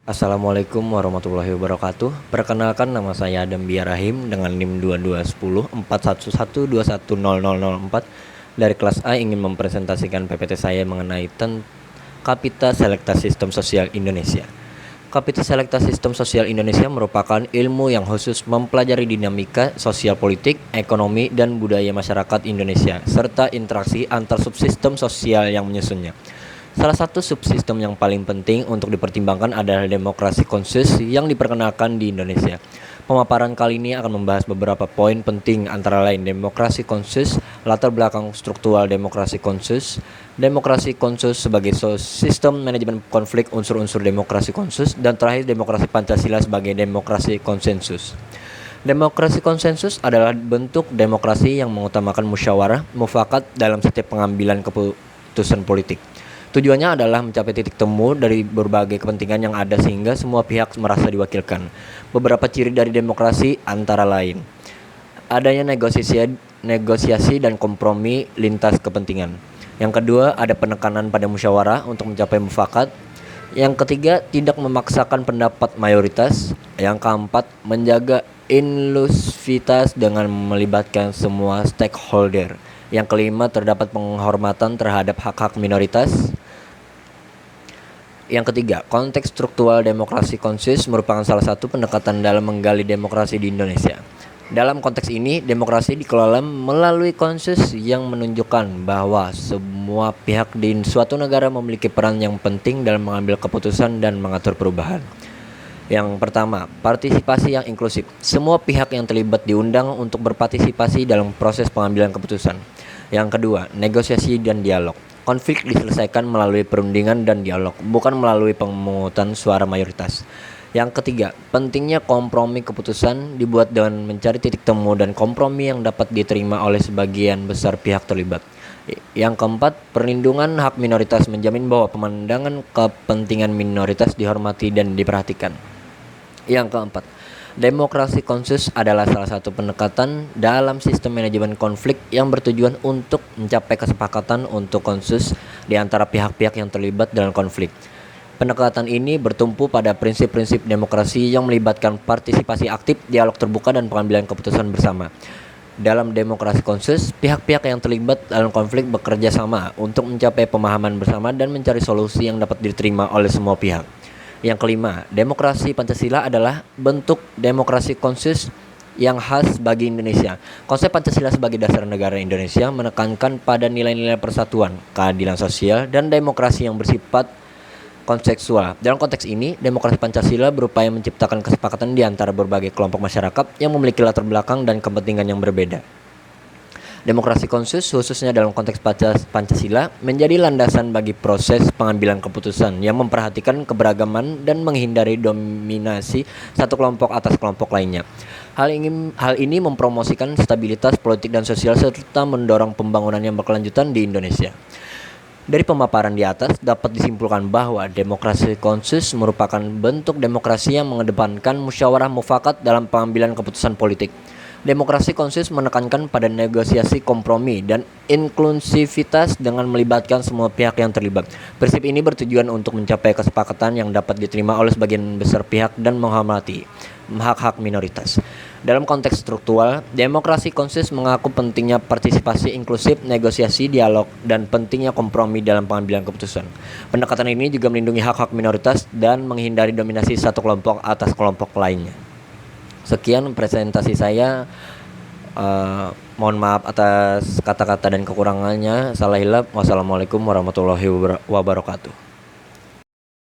Assalamualaikum warahmatullahi wabarakatuh. Perkenalkan, nama saya Adam Biarahim dengan NIM 22104112100004 dari kelas A, ingin mempresentasikan PPT saya mengenai Kapita Selekta Sistem Sosial Indonesia. Kapita Selekta Sistem Sosial Indonesia merupakan ilmu yang khusus mempelajari dinamika sosial politik, ekonomi, dan budaya masyarakat Indonesia serta interaksi antar subsistem sosial yang menyusunnya. Salah satu subsistem yang paling penting untuk dipertimbangkan adalah demokrasi konsensus yang diperkenalkan di Indonesia. Pemaparan kali ini akan membahas beberapa poin penting, antara lain demokrasi konsensus, latar belakang struktural demokrasi konsensus sebagai sistem manajemen konflik, unsur-unsur demokrasi konsensus, dan terakhir demokrasi Pancasila sebagai demokrasi konsensus. Demokrasi konsensus adalah bentuk demokrasi yang mengutamakan musyawarah mufakat dalam setiap pengambilan keputusan politik. Tujuannya adalah mencapai titik temu dari berbagai kepentingan yang ada sehingga semua pihak merasa diwakilkan. Beberapa ciri dari demokrasi antara lain: adanya negosiasi dan kompromi lintas kepentingan. Yang kedua, ada penekanan pada musyawarah untuk mencapai mufakat. Yang ketiga, tidak memaksakan pendapat mayoritas. Yang keempat, menjaga inklusivitas dengan melibatkan semua stakeholder. Yang kelima, terdapat penghormatan terhadap hak-hak minoritas. Yang ketiga, konteks struktural demokrasi konsensus merupakan salah satu pendekatan dalam menggali demokrasi di Indonesia. Dalam konteks ini, demokrasi dikelola melalui konsensus yang menunjukkan bahwa semua pihak di suatu negara memiliki peran yang penting dalam mengambil keputusan dan mengatur perubahan. Yang pertama, partisipasi yang inklusif. Semua pihak yang terlibat diundang untuk berpartisipasi dalam proses pengambilan keputusan. Yang kedua, negosiasi dan dialog. Konflik diselesaikan melalui perundingan dan dialog, bukan melalui pemungutan suara mayoritas. Yang ketiga, pentingnya kompromi keputusan dibuat dengan mencari titik temu dan kompromi yang dapat diterima oleh sebagian besar pihak terlibat. Yang keempat, perlindungan hak minoritas, menjamin bahwa pemandangan kepentingan minoritas dihormati dan diperhatikan. Yang keempat, demokrasi konsensus adalah salah satu pendekatan dalam sistem manajemen konflik yang bertujuan untuk mencapai kesepakatan untuk konsensus di antara pihak-pihak yang terlibat dalam konflik. Pendekatan ini bertumpu pada prinsip-prinsip demokrasi yang melibatkan partisipasi aktif, dialog terbuka, dan pengambilan keputusan bersama. Dalam demokrasi konsensus, pihak-pihak yang terlibat dalam konflik bekerja sama untuk mencapai pemahaman bersama dan mencari solusi yang dapat diterima oleh semua pihak. Yang kelima, demokrasi Pancasila adalah bentuk demokrasi konsensus yang khas bagi Indonesia. Konsep Pancasila sebagai dasar negara Indonesia menekankan pada nilai-nilai persatuan, keadilan sosial, dan demokrasi yang bersifat konseksual. Dalam konteks ini, demokrasi Pancasila berupaya menciptakan kesepakatan di antara berbagai kelompok masyarakat yang memiliki latar belakang dan kepentingan yang berbeda. Demokrasi konsensus, khususnya dalam konteks Pancasila, menjadi landasan bagi proses pengambilan keputusan yang memperhatikan keberagaman dan menghindari dominasi satu kelompok atas kelompok lainnya. Hal ini mempromosikan stabilitas politik dan sosial serta mendorong pembangunan yang berkelanjutan di Indonesia. Dari pemaparan di atas dapat disimpulkan bahwa demokrasi konsensus merupakan bentuk demokrasi yang mengedepankan musyawarah mufakat dalam pengambilan keputusan politik. Demokrasi konsensus menekankan pada negosiasi, kompromi, dan inklusivitas dengan melibatkan semua pihak yang terlibat. Prinsip ini bertujuan untuk mencapai kesepakatan yang dapat diterima oleh sebagian besar pihak dan menghormati hak-hak minoritas. Dalam konteks struktural, demokrasi konsensus mengaku pentingnya partisipasi inklusif, negosiasi, dialog, dan pentingnya kompromi dalam pengambilan keputusan. Pendekatan ini juga melindungi hak-hak minoritas dan menghindari dominasi satu kelompok atas kelompok lainnya. Sekian presentasi saya. Mohon maaf atas kata-kata dan kekurangannya. Salah hilap. Wassalamualaikum warahmatullahi wabarakatuh.